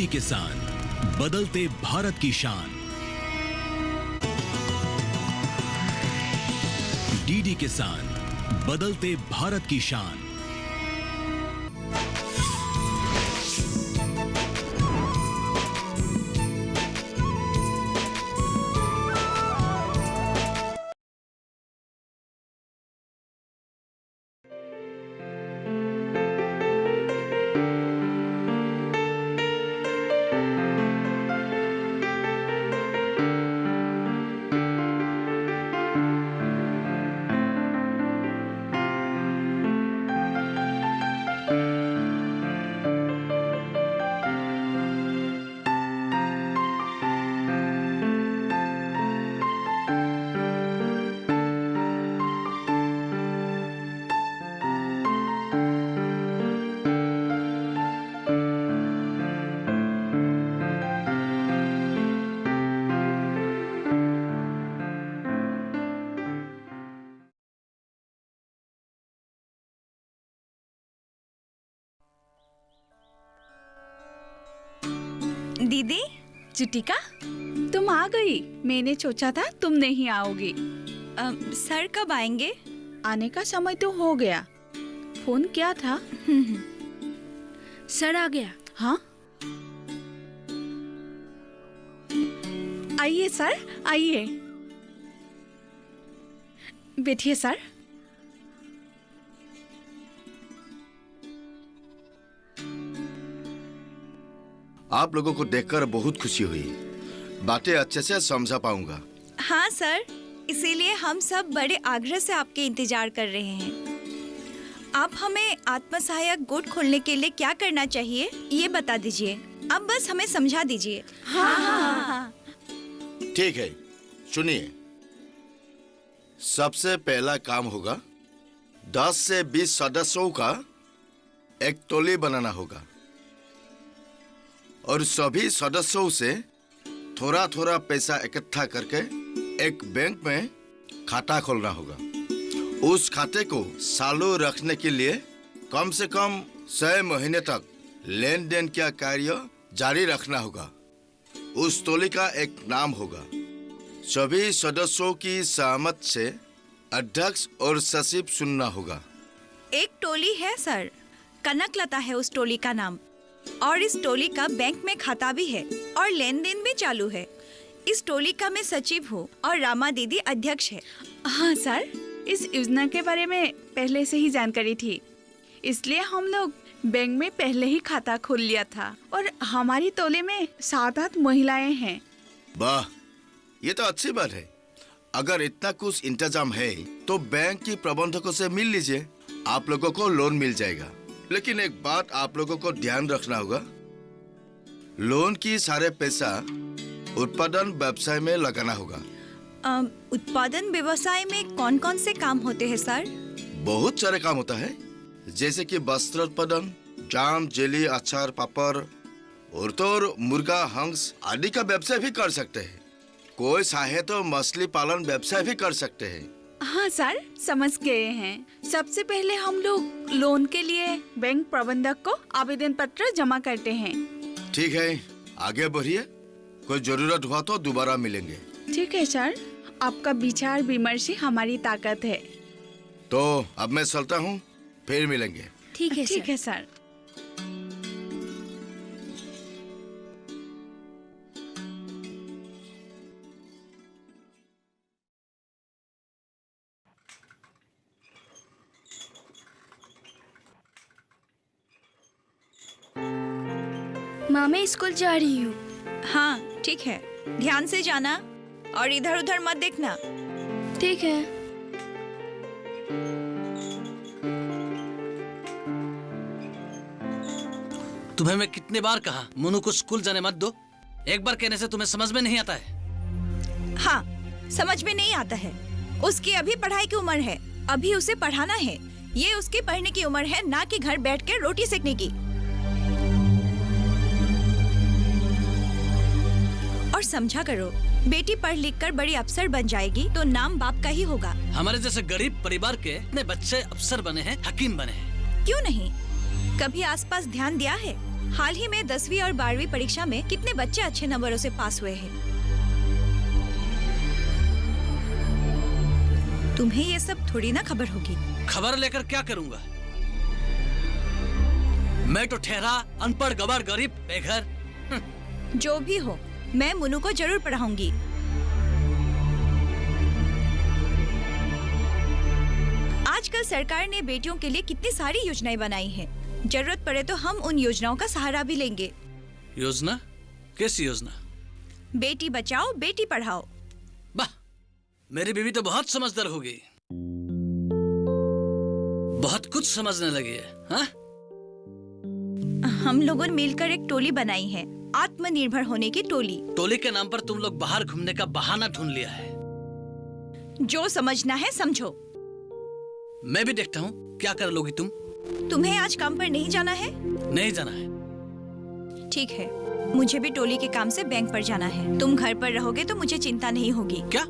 DD किसान, बदलते भारत की शान। डीडी किसान, बदलते भारत की शान। दीदी, चिटिका, तुम आ गई। मैंने सोचा था तुम नहीं आओगी। सर कब आएंगे? आने का समय तो हो गया। फोन क्या था? सर आ गया। हाँ, आइए सर, आइए, बैठिए सर। आप लोगों को देखकर बहुत खुशी हुई। बातें अच्छे से समझा पाऊंगा। हाँ सर, इसीलिए हम सब बड़े आग्रह से आपके इंतजार कर रहे हैं। आप हमें आत्मसहायक गुट खोलने के लिए क्या करना चाहिए ये बता दीजिए। अब बस हमें समझा दीजिए। हाँ। ठीक है, सुनिए। सबसे पहला काम होगा 10 से 20 सदस्यों का एक टोली बनाना होगा और सभी सदस्यों से थोड़ा थोड़ा पैसा इकट्ठा करके एक बैंक में खाता खोलना होगा। उस खाते को चालू रखने के लिए कम से कम 6 महीने तक लेन देन का कार्य जारी रखना होगा। उस टोली का एक नाम होगा। सभी सदस्यों की सहमत से अध्यक्ष और सचिव चुनना होगा। एक टोली है सर, कनकलता है उस टोली का नाम, और इस टोली का बैंक में खाता भी है और लेन देन भी चालू है। इस टोली का मैं सचिव हूँ और रामा दीदी अध्यक्ष है। हाँ सर, इस योजना के बारे में पहले से ही जानकारी थी, इसलिए हम लोग बैंक में पहले ही खाता खोल लिया था और हमारी टोली में 7-8 महिलाएं हैं। वाह, ये तो अच्छी बात है। अगर इतना कुछ इंतजाम है तो बैंक की प्रबंधकों से मिल लीजिए, आप लोगों को लोन मिल जाएगा। लेकिन एक बात आप लोगों को ध्यान रखना होगा, लोन की सारे पैसा उत्पादन व्यवसाय में लगाना होगा। उत्पादन व्यवसाय में कौन कौन से काम होते हैं सर? बहुत सारे काम होता है, जैसे कि वस्त्र उत्पादन, जाम, जेली, अचार, पापड़, और तो मुर्गा, हंस आदि का व्यवसाय भी कर सकते हैं। कोई चाहे तो मछली पालन व्यवसाय भी कर सकते हैं। हाँ सर, समझ गए हैं। सबसे पहले हम लोग लोन के लिए बैंक प्रबंधक को आवेदन पत्र जमा करते हैं। ठीक है, आगे बढ़िए। कोई जरूरत हुआ तो दोबारा मिलेंगे। ठीक है सर, आपका विचार विमर्श ही हमारी ताकत है। तो अब मैं चलता हूँ, फिर मिलेंगे। ठीक है ठीक सर। है सर। माँ, मैं स्कूल जा रही हूँ। हाँ ठीक है, ध्यान से जाना और इधर उधर मत देखना। ठीक है। तुम्हें मैं कितने बार कहा मोनू को स्कूल जाने मत दो। एक बार कहने से तुम्हें समझ में नहीं आता है। हाँ, समझ में नहीं आता है। उसकी अभी पढ़ाई की उम्र है, अभी उसे पढ़ाना है। ये उसकी पढ़ने की उम्र है, ना कि घर बैठ कर रोटी सेकने की। और समझा करो, बेटी पढ़ लिख कर बड़ी अफसर बन जाएगी तो नाम बाप का ही होगा। हमारे जैसे गरीब परिवार के इतने बच्चे अफसर बने हैं, हकीम बने हैं। क्यों नहीं? कभी आसपास ध्यान दिया है? हाल ही में 10वीं और 12वीं परीक्षा में कितने बच्चे अच्छे नंबरों से पास हुए हैं? तुम्हें ये सब थोड़ी ना खबर होगी। खबर लेकर क्या करूंगा? मैं तो ठहरा अनपढ़, गवार, गरीब, बेघर। जो भी हो, मैं मुनु को जरूर पढ़ाऊंगी। आजकल सरकार ने बेटियों के लिए कितनी सारी योजनाएं बनाई हैं। जरूरत पड़े तो हम उन योजनाओं का सहारा भी लेंगे। योजना? कैसी योजना? बेटी बचाओ, बेटी पढ़ाओ। वाह, मेरी बीवी तो बहुत समझदार हो गई, बहुत कुछ समझने लगी है। हाँ? हम लोगों ने मिलकर एक टोली बनाई है, आत्मनिर्भर होने की टोली। टोली के नाम पर तुम लोग बाहर घूमने का बहाना ढूंढ लिया है। जो समझना है समझो। मैं भी देखता हूँ क्या कर लोगी तुम। तुम्हें आज काम पर नहीं जाना है? नहीं जाना है। ठीक है, मुझे भी टोली के काम से बैंक पर जाना है। तुम घर पर रहोगे तो मुझे चिंता नहीं होगी। क्या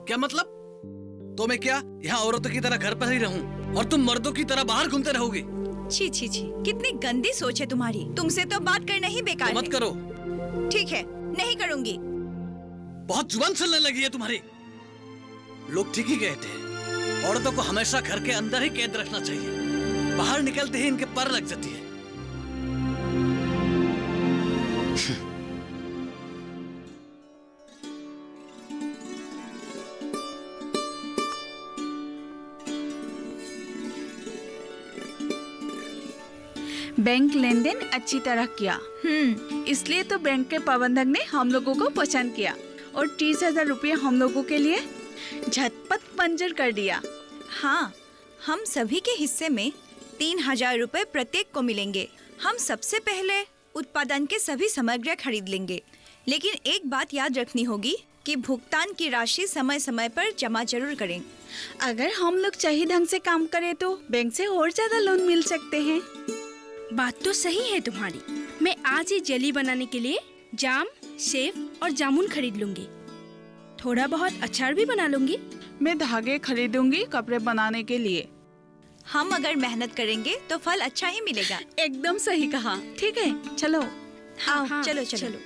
क्या मतलब? तो मैं क्या यहाँ औरतों की तरह घर पर ही रहूं और तुम मर्दों की तरह बाहर घूमते रहोगे? छी छी छी, कितनी गंदी सोच है तुम्हारी। तुमसे तो बात करना ही बेकार तो मत करो। है। ठीक है, नहीं करूंगी। बहुत जुबान चलने लगी है तुम्हारी। लोग ठीक ही कहते हैं, औरतों को हमेशा घर के अंदर ही कैद रखना चाहिए, बाहर निकलते ही इनके पर लग जाती है। बैंक लेन देन अच्छी तरह किया, इसलिए तो बैंक के प्रबंधक ने हम लोगों को पसंद किया और 30,000 रुपये हम लोगों के लिए झटपट मंजूर कर दिया। हाँ, हम सभी के हिस्से में 3,000 रुपए प्रत्येक को मिलेंगे। हम सबसे पहले उत्पादन के सभी सामग्रियां खरीद लेंगे, लेकिन एक बात याद रखनी होगी कि भुगतान की राशि समय समय पर जमा जरूर करें। अगर हम लोग सही ढंग से काम करें तो बैंक से और ज्यादा लोन मिल सकते हैं। बात तो सही है तुम्हारी। मैं आज ही जेली बनाने के लिए जाम, सेब और जामुन खरीद लूंगी। थोड़ा बहुत अचार भी बना लूंगी। मैं धागे खरीदूंगी कपड़े बनाने के लिए। हम अगर मेहनत करेंगे तो फल अच्छा ही मिलेगा। एकदम सही कहा। ठीक है, चलो। आओ, हाँ, चलो चलो, चलो।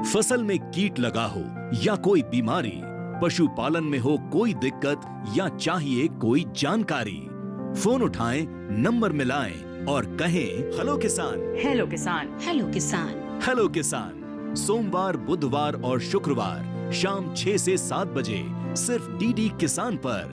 फसल में कीट लगा हो या कोई बीमारी, पशुपालन में हो कोई दिक्कत या चाहिए कोई जानकारी, फोन उठाएं, नंबर मिलाएं और कहें हेलो किसान। हेलो किसान। हेलो किसान। हेलो किसान, सोमवार, बुधवार और शुक्रवार शाम 6 से 7 बजे सिर्फ डीडी किसान पर।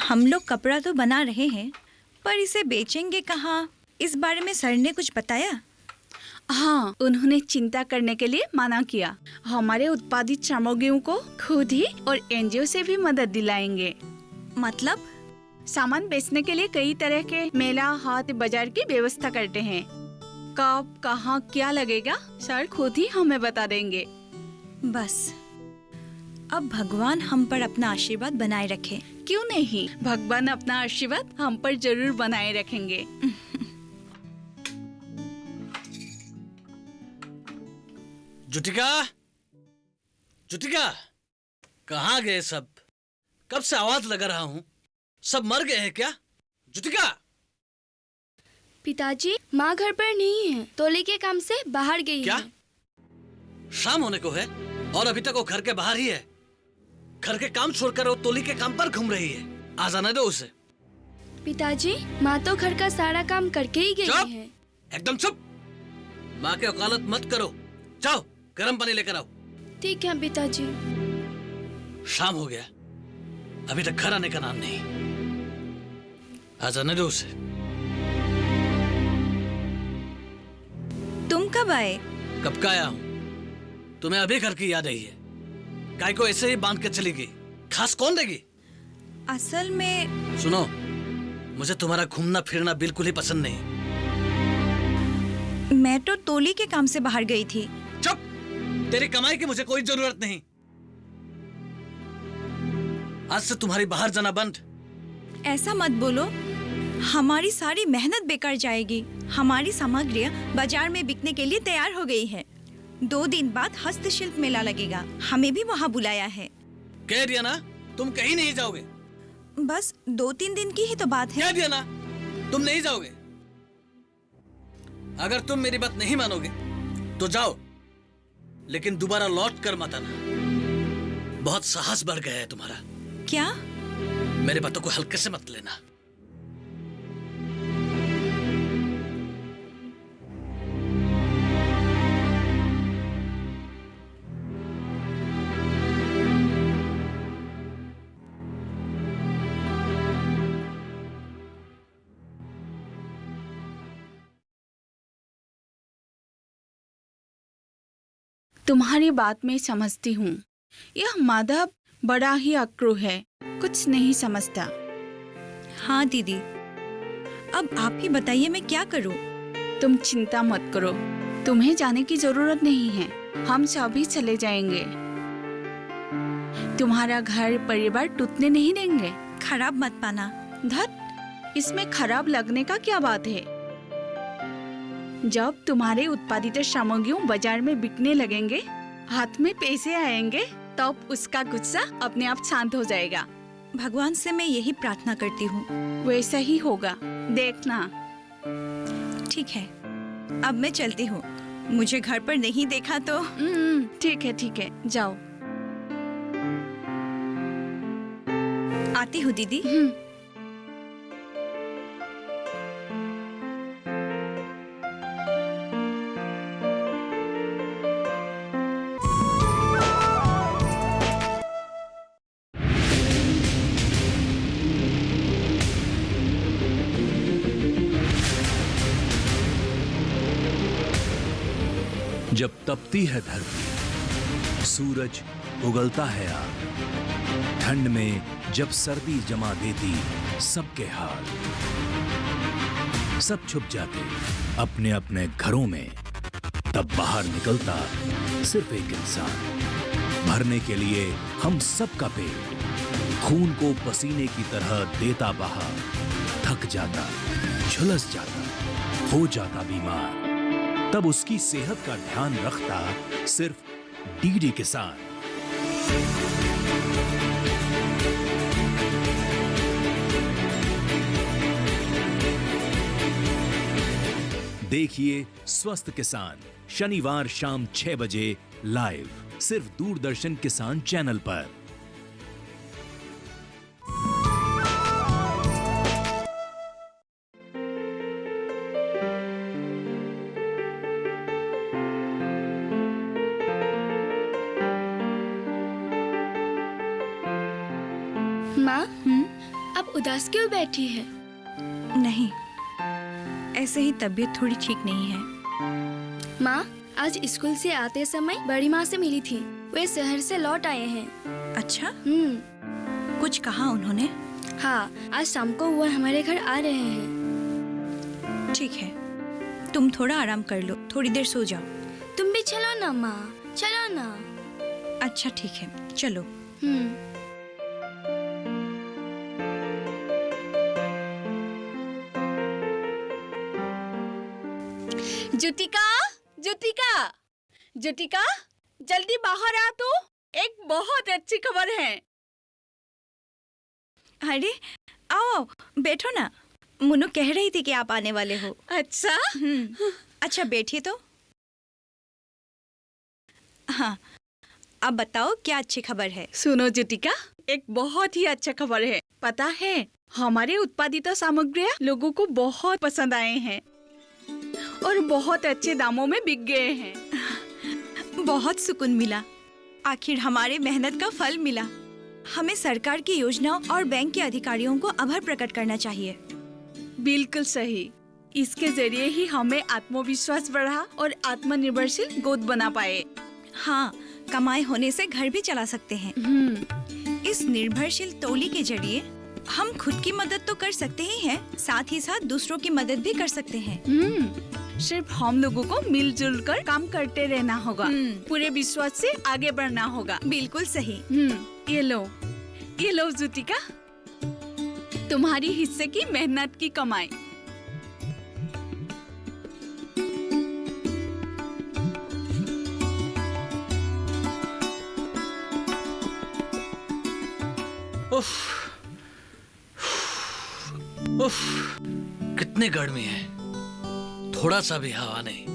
हम लोग कपड़ा तो बना रहे हैं, पर इसे बेचेंगे कहाँ? इस बारे में सर ने कुछ बताया? हाँ, उन्होंने चिंता करने के लिए मना किया। हमारे उत्पादित सामग्रियों को खुद ही और एनजीओ से भी मदद दिलाएंगे। मतलब? सामान बेचने के लिए कई तरह के मेला, हाट बाजार की व्यवस्था करते हैं। कब, कहाँ, क्या लगेगा, सर खुद ही हमें बता देंगे। बस अब भगवान हम पर अपना आशीर्वाद बनाए रखे। क्यों नहीं, भगवान अपना आशीर्वाद हम पर जरूर बनाए रखेंगे। जुटिका, जुटिका, कहाँ गए सब? कब से आवाज लगा रहा हूँ, सब मर गए हैं क्या? जुटिका! पिताजी, माँ घर पर नहीं है, तोली के काम से बाहर गई क्या? है। शाम होने को है और अभी तक वो घर के बाहर ही है। घर के काम छोड़कर वो तोली के काम पर घूम रही है। आ जाने दो उसे। पिताजी, माँ तो घर का सारा काम करके ही गई चुप! है। एकदम चुप! माँ की वकालत मत करो। जाओ गर्म पानी लेकर आओ। ठीक है पिताजी। शाम हो गया, अभी तक घर आने का नाम नहीं। आ जाने दो उसे। तुम कब आए? कब का आया हूँ? तुम्हें अभी घर की याद आई है? काय को ऐसे ही बांध के चली गई, खास कौन देगी? असल में सुनो, मुझे तुम्हारा घूमना फिरना बिल्कुल ही पसंद नहीं। मैं तो तोली के काम से बाहर गई थी। चुप! तेरी कमाई की मुझे कोई जरूरत नहीं। आज से तुम्हारी बाहर जाना बंद। ऐसा मत बोलो, हमारी सारी मेहनत बेकार जाएगी। हमारी सामग्रियां बाजार में बिकने के लिए तैयार हो गई है। 2 दिन बाद हस्तशिल्प मेला लगेगा, हमें भी वहाँ बुलाया है। कह दिया ना, तुम कहीं नहीं जाओगे। बस 2-3 दिन की ही तो बात है। कह दिया ना, तुम नहीं जाओगे। अगर तुम मेरी बात नहीं मानोगे तो जाओ, लेकिन दोबारा लौट कर मत आना। बहुत साहस बढ़ गया है तुम्हारा। क्या? मेरी बातों को हल्के से मत लेना। तुम्हारी बात मैं समझती हूँ। यह माधव बड़ा ही अक्रूर है, कुछ नहीं समझता। हाँ दीदी, अब आप ही बताइए मैं क्या करूँ? तुम चिंता मत करो, तुम्हें जाने की जरूरत नहीं है। हम सभी चले जाएंगे। तुम्हारा घर परिवार टूटने नहीं देंगे। खराब मत पाना। धत, इसमें खराब लगने का क्या बात है? जब तुम्हारे उत्पादित सामग्रियों बाजार में बिकने लगेंगे, हाथ में पैसे आएंगे, तब उसका गुस्सा अपने आप शांत हो जाएगा। भगवान से मैं यही प्रार्थना करती हूँ। वैसा ही होगा, देखना। ठीक है, अब मैं चलती हूँ। मुझे घर पर नहीं देखा तो। ठीक है, जाओ। आती हूँ दीदी। जब तपती है धरती, सूरज उगलता है आग, ठंड में जब सर्दी जमा देती सबके हाल, सब छुप जाते अपने अपने घरों में, तब बाहर निकलता सिर्फ एक इंसान, भरने के लिए हम सबका पेट, खून को पसीने की तरह देता बहा, थक जाता, झुलस जाता, हो जाता बीमार, तब उसकी सेहत का ध्यान रखता सिर्फ डीडी किसान। देखिए स्वस्थ किसान शनिवार शाम 6 बजे लाइव, सिर्फ दूरदर्शन किसान चैनल पर। माँ, आप उदास क्यों बैठी है? नहीं, ऐसे ही तबीयत थोड़ी ठीक नहीं है। माँ, आज स्कूल से आते समय बड़ी माँ से मिली थी। वे शहर से लौट आए हैं। अच्छा, हम्म। कुछ कहा उन्होंने? हाँ, आज शाम को वो हमारे घर आ रहे हैं। ठीक है, तुम थोड़ा आराम कर लो, थोड़ी देर सो जाओ। तुम भी चलो ना माँ, चलो ना। अच्छा ठीक है, चलो। जुटिका, जुटिका, जुटिका, जल्दी बाहर आ तो। एक बहुत अच्छी खबर है। अरे आओ, बैठो ना। मुन्नू कह रही थी कि आप आने वाले हो। अच्छा, अच्छा बैठिए तो। हाँ, अब बताओ क्या अच्छी खबर है? सुनो जुटिका, एक बहुत ही अच्छा खबर है। पता है, हमारे उत्पादित सामग्रियाँ लोगों को बहुत पसंद आए हैं और बहुत अच्छे दामों में बिक गए हैं। बहुत सुकून मिला। आखिर हमारे मेहनत का फल मिला। हमें सरकार की योजनाओं और बैंक के अधिकारियों को आभार प्रकट करना चाहिए। बिल्कुल सही। इसके जरिए ही हमें आत्मविश्वास बढ़ा और आत्मनिर्भरशील गोद बना पाए। हाँ, कमाई होने से घर भी चला सकते हैं। इस निर्भरशील टोली के जरिए हम खुद की मदद तो कर सकते ही हैं, साथ ही साथ दूसरों की मदद भी कर सकते हैं। सिर्फ हम लोगों को मिलजुल कर काम करते रहना होगा। पूरे विश्वास से आगे बढ़ना होगा। बिल्कुल सही। ये लो जुटिका, तुम्हारी हिस्से की मेहनत की कमाई। उफ, उफ, कितनी गर्मी है, थोड़ा सा भी हवा नहीं।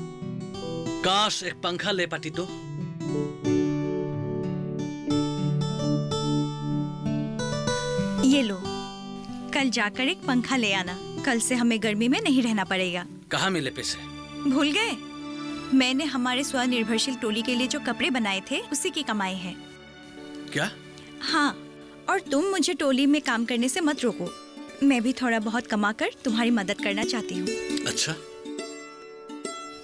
काश एक पंखा ले पाती तो। ये लो, कल जाकर एक पंखा ले आना। कल से हमें गर्मी में नहीं रहना पड़ेगा। कहाँ मिले पैसे? भूल गए? मैंने हमारे स्वनिर्भरशील टोली के लिए जो कपड़े बनाए थे, उसी की कमाई है। क्या? हाँ, और तुम मुझे टोली में काम करने से मत रोको। मैं भी थोड़ा बहुत कमाकर तुम्हारी मदद करना चाहती हूँ। अच्छा,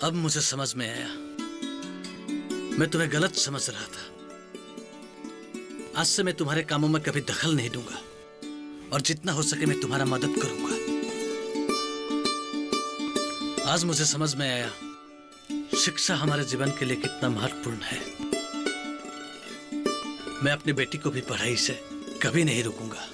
अब मुझे समझ में आया। मैं तुम्हें गलत समझ रहा था। आज से मैं तुम्हारे कामों में कभी दखल नहीं दूंगा और जितना हो सके मैं तुम्हारा मदद करूंगा। आज मुझे समझ में आया, शिक्षा हमारे जीवन के लिए कितना महत्वपूर्ण है। मैं अपनी बेटी को भी पढ़ाई से कभी नहीं रोकूंगा।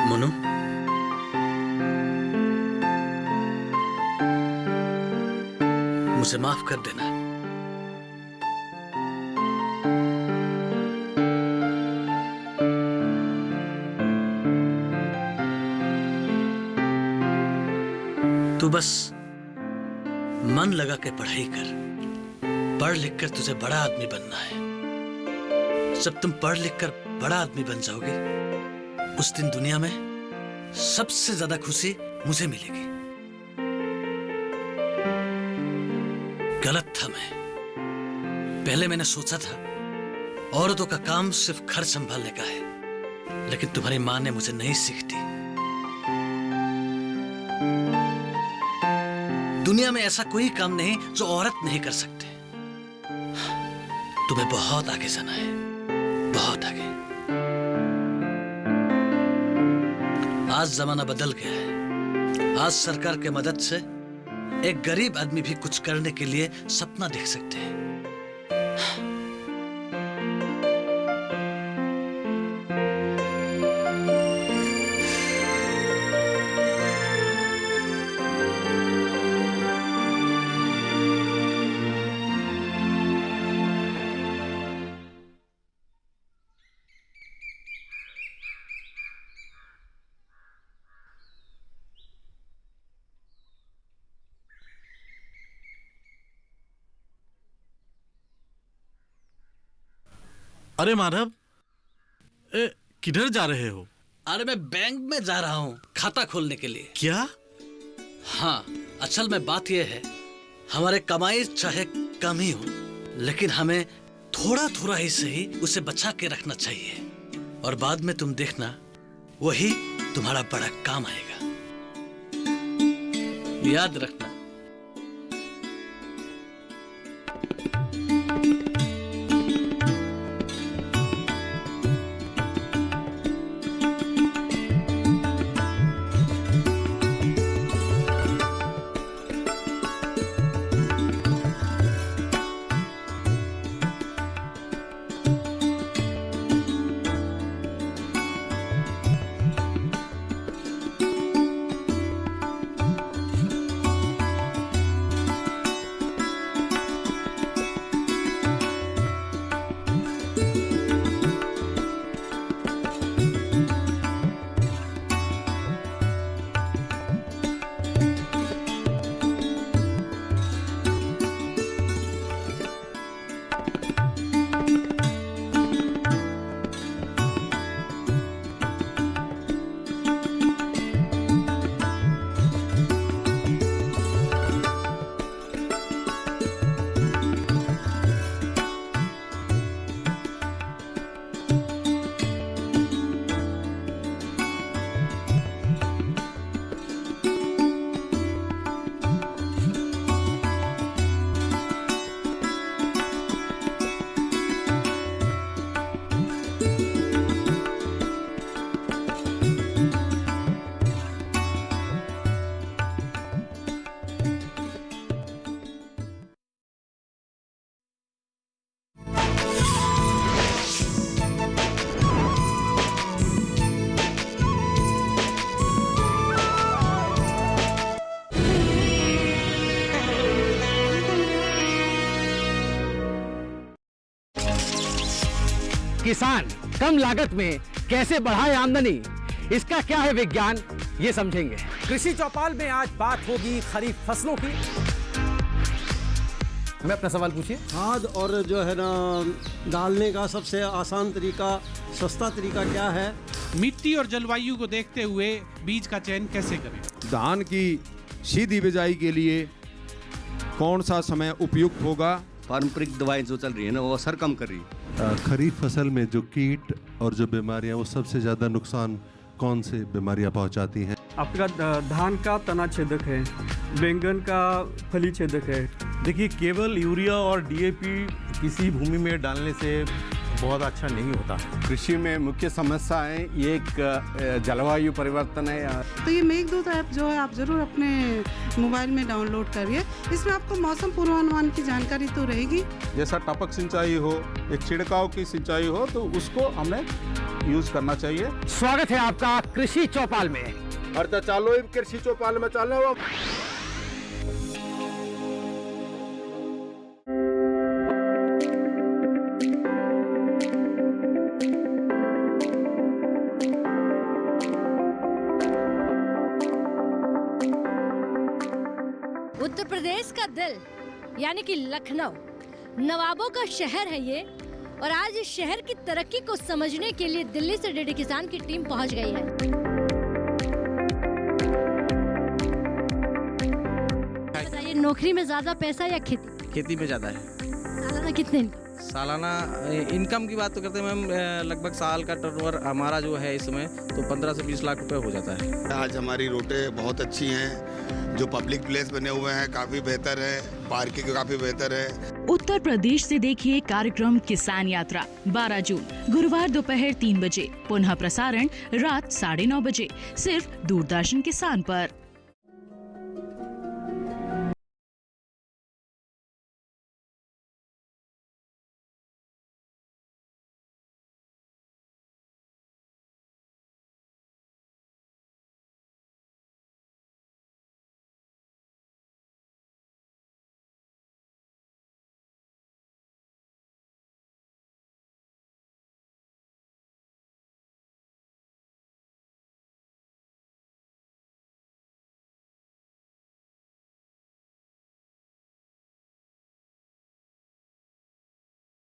मोनू, मुझे माफ कर देना। तू बस मन लगा के पढ़ाई कर। पढ़ लिख कर तुझे बड़ा आदमी बनना है। जब तुम पढ़ लिख कर बड़ा आदमी बन जाओगे, उस दिन दुनिया में सबसे ज्यादा खुशी मुझे मिलेगी। गलत था मैं। पहले मैंने सोचा था औरतों का काम सिर्फ घर संभालने का है, लेकिन तुम्हारी मां ने मुझे नई सीख दी। दुनिया में ऐसा कोई काम नहीं जो औरत नहीं कर सकते। तुम्हें बहुत आगे जाना है, बहुत आगे। आज जमाना बदल गया है। आज सरकार के मदद से एक गरीब आदमी भी कुछ करने के लिए सपना देख सकते हैं। अरे माधव, किधर जा रहे हो? अरे मैं बैंक में जा रहा हूँ खाता खोलने के लिए। क्या? हाँ, असल में बात यह है, हमारे कमाई चाहे कम ही हो, लेकिन हमें थोड़ा थोड़ा ही सही उसे बचा के रखना चाहिए, और बाद में तुम देखना वही तुम्हारा बड़ा काम आएगा। याद रखना। किसान कम लागत में कैसे बढ़ाए आमदनी, इसका क्या है विज्ञान, ये समझेंगे। कृषि चौपाल में आज बात होगी खरीफ फसलों की। मैं अपना सवाल पूछिए। खाद और जो है ना डालने का सबसे आसान तरीका, सस्ता तरीका क्या है? मिट्टी और जलवायु को देखते हुए बीज का चयन कैसे करें? धान की सीधी बिजाई के लिए कौन सा समय उपयुक्त होगा? पारंपरिक दवाएं जो चल रही है ना वो असर कम कर रही है। खरीफ फसल में जो कीट और जो बीमारियां, वो सबसे ज्यादा नुकसान कौन से बीमारियां पहुंचाती हैं? आपका धान का तना छेदक है, बैंगन का फली छेदक है। देखिए, केवल यूरिया और डीएपी किसी भूमि में डालने से बहुत अच्छा नहीं होता। कृषि में मुख्य समस्याएं ये एक जलवायु परिवर्तन है। तो ये मेघदूत ऐप जो है आप जरूर अपने मोबाइल में डाउनलोड करिए। इसमें आपको मौसम पूर्वानुमान की जानकारी तो रहेगी। जैसा टपक सिंचाई हो, एक छिड़काव की सिंचाई हो, तो उसको हमें यूज करना चाहिए। स्वागत है आपका कृषि चौपाल में। और चालो कृषि चौपाल में चालो। उत्तर प्रदेश का दिल यानी कि लखनऊ नवाबों का शहर है ये, और आज इस शहर की तरक्की को समझने के लिए दिल्ली से डीडी किसान की टीम पहुंच गई है। बताइए, नौकरी में ज्यादा पैसा या खेती? खेती में ज्यादा है। सालाना कितने? सालाना इनकम की बात तो करते हैं मैम, लगभग साल का टर्नओवर हमारा जो है इस समय तो 15 से 20 लाख रुपए हो जाता है। आज हमारी रोडें बहुत अच्छी हैं, जो पब्लिक प्लेस बने हुए हैं काफी बेहतर है, पार्किंग काफी बेहतर है। उत्तर प्रदेश से देखिए कार्यक्रम किसान यात्रा 12 जून गुरुवार दोपहर 3 बजे, पुनः प्रसारण रात 9:30 बजे, सिर्फ दूरदर्शन किसान पर।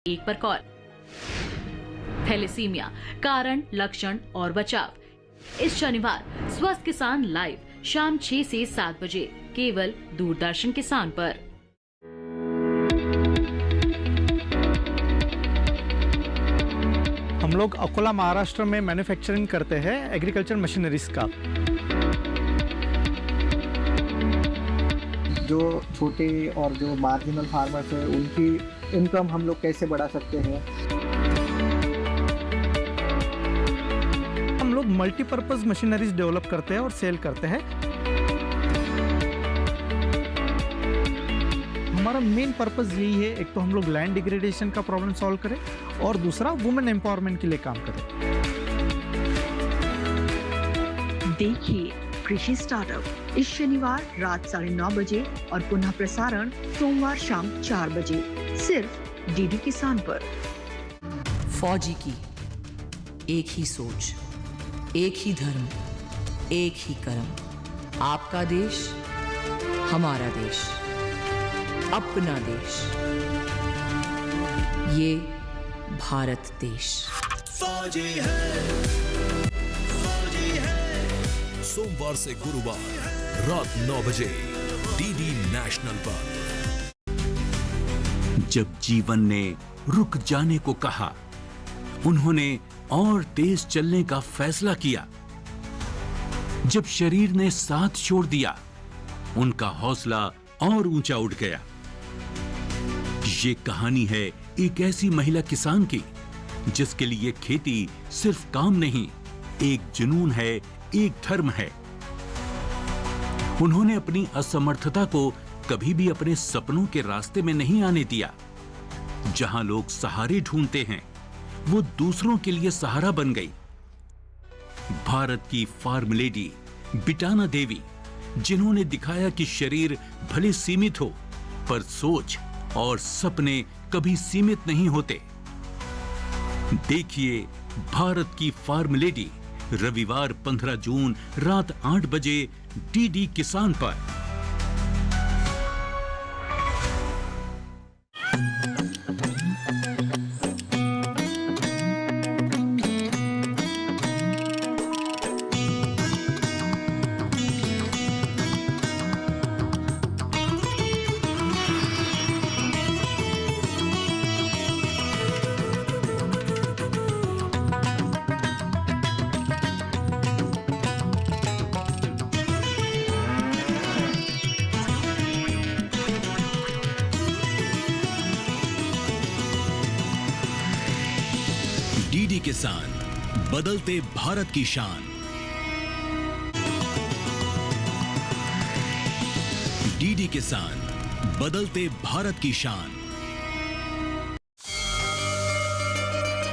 एक पर कॉल। थैलेसीमिया, कारण, लक्षण और बचाव। इस शनिवार स्वस्थ किसान लाइव शाम 6 से 7 बजे केवल दूरदर्शन किसान पर। हम लोग अकोला महाराष्ट्र में मैन्युफैक्चरिंग करते हैं एग्रीकल्चर मशीनरीज का। जो छोटे और जो मार्जिनल फार्मर्स हैं उनकी इनकम हम लोग कैसे बढ़ा सकते हैं। हम लोग मल्टीपर्पज मशीनरीज डेवलप करते हैं और सेल करते हैं। हमारा मेन पर्पस यही है, एक तो हम लोग लैंड डिग्रेडेशन का प्रॉब्लम सॉल्व करें और दूसरा वुमेन एम्पावरमेंट के लिए काम करें। देखिए कृषि स्टार्टअप इस शनिवार रात 9:30 बजे और पुनः प्रसारण सोमवार शाम 4 बजे सिर्फ डीडी किसान पर। फौजी की एक ही सोच, एक ही धर्म, एक ही कर्म। आपका देश, हमारा देश, अपना देश, ये भारत देश। फौजी है, फौजी है। सोमवार से गुरुवार रात 9 बजे डीडी नेशनल पर। जब जीवन ने रुक जाने को कहा, उन्होंने और तेज चलने का फैसला किया। जब शरीर ने साथ छोड़ दिया, उनका हौसला और ऊंचा उठ गया। ये कहानी है एक ऐसी महिला किसान की जिसके लिए खेती सिर्फ काम नहीं, एक जुनून है, एक धर्म है। उन्होंने अपनी असमर्थता को कभी भी अपने सपनों के रास्ते में नहीं आने दिया। जहां लोग सहारे ढूंढते हैं, वो दूसरों के लिए सहारा बन गई। भारत की फार्म लेडी बिटाना देवी, जिन्होंने दिखाया कि शरीर भले सीमित हो, पर सोच और सपने कभी सीमित नहीं होते। देखिए भारत की फार्म लेडी रविवार 15 जून रात 8 बजे डीडी किसान पर। डीडी किसान, बदलते भारत की शान। डीडी किसान, बदलते भारत की शान।